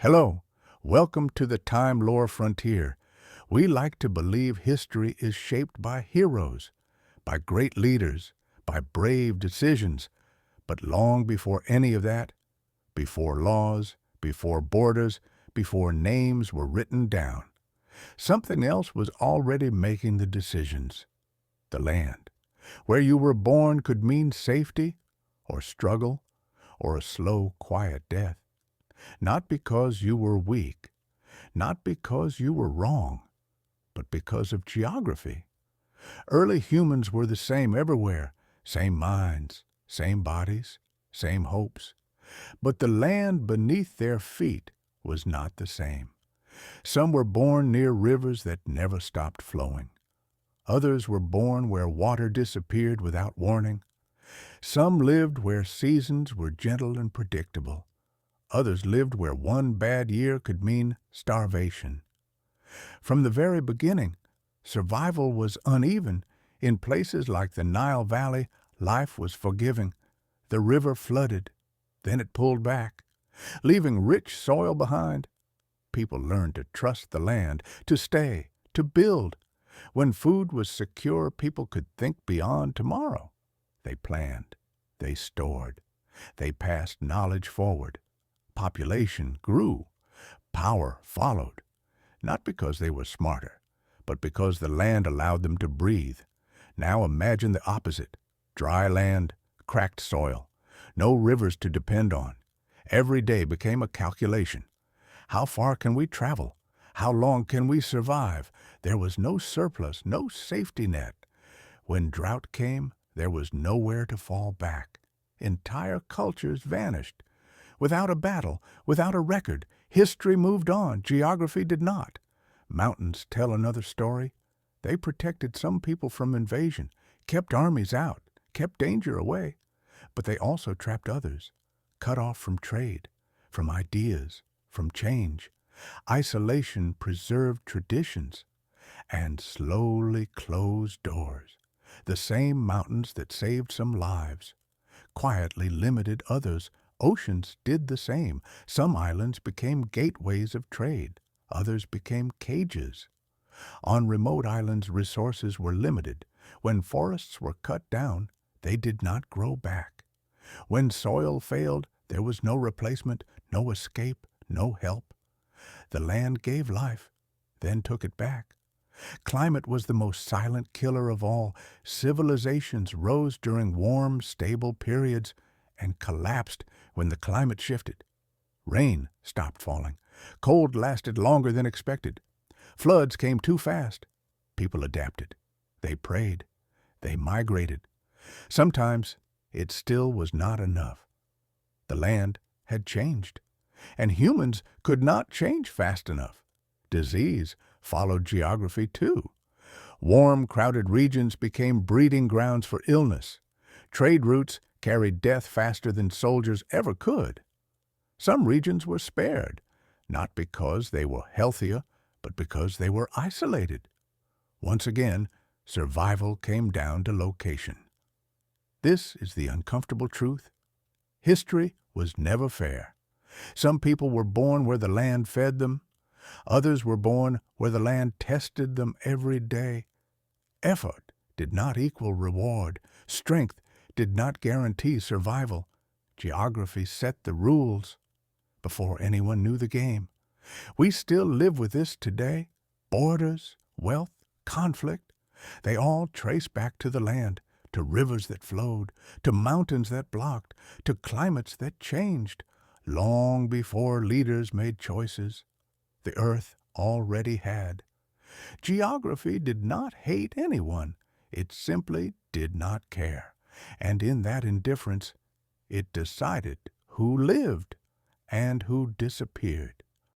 Hello, welcome to the Time Lore Frontier. We like to believe history is shaped by heroes, by great leaders, by brave decisions. But long before any of that, before laws, before borders, before names were written down, something else was already making the decisions. The land. Where you were born could mean safety, or struggle, or a slow, quiet death. Not because you were weak, not because you were wrong, but because of geography. Early humans were the same everywhere, same minds, same bodies, same hopes. But the land beneath their feet was not the same. Some were born near rivers that never stopped flowing. Others were born where water disappeared without warning. Some lived where seasons were gentle and predictable. Others lived where one bad year could mean starvation. From the very beginning, survival was uneven. In places like the Nile Valley, life was forgiving. The river flooded, then it pulled back, leaving rich soil behind. People learned to trust the land, to stay, to build. When food was secure, people could think beyond tomorrow. They planned, they stored, they passed knowledge forward. Population grew, power followed, not because they were smarter, but because the land allowed them to breathe. Now imagine the opposite: dry land, cracked soil, no rivers to depend on. Every day became a calculation. How far can we travel? How long can we survive? There was no surplus, no safety net. When drought came, there was nowhere to fall back. Entire cultures vanished. Without a battle, without a record, history moved on, geography did not. Mountains tell another story. They protected some people from invasion, kept armies out, kept danger away. But they also trapped others, cut off from trade, from ideas, from change. Isolation preserved traditions and slowly closed doors. The same mountains that saved some lives quietly limited others. Oceans did the same. Some islands became gateways of trade. Others became cages. On remote islands, resources were limited. When forests were cut down, they did not grow back. When soil failed, there was no replacement, no escape, no help. The land gave life, then took it back. Climate was the most silent killer of all. Civilizations rose during warm, stable periods and collapsed when the climate shifted. Rain stopped falling. Cold lasted longer than expected. Floods came too fast. People adapted. They prayed. They migrated. Sometimes it still was not enough. The land had changed, and humans could not change fast enough. Disease followed geography too. Warm, crowded regions became breeding grounds for illness. Trade routes carried death faster than soldiers ever could. Some regions were spared, not because they were healthier, but because they were isolated. Once again, survival came down to location. This is the uncomfortable truth. History was never fair. Some people were born where the land fed them. Others were born where the land tested them every day. Effort did not equal reward. Strength did not guarantee survival. Geography set the rules before anyone knew the game. We still live with this today. Borders, wealth, conflict, they all trace back to the land, to rivers that flowed, to mountains that blocked, to climates that changed. Long before leaders made choices, the earth already had. Geography did not hate anyone. It simply did not care. And in that indifference, it decided who lived and who disappeared.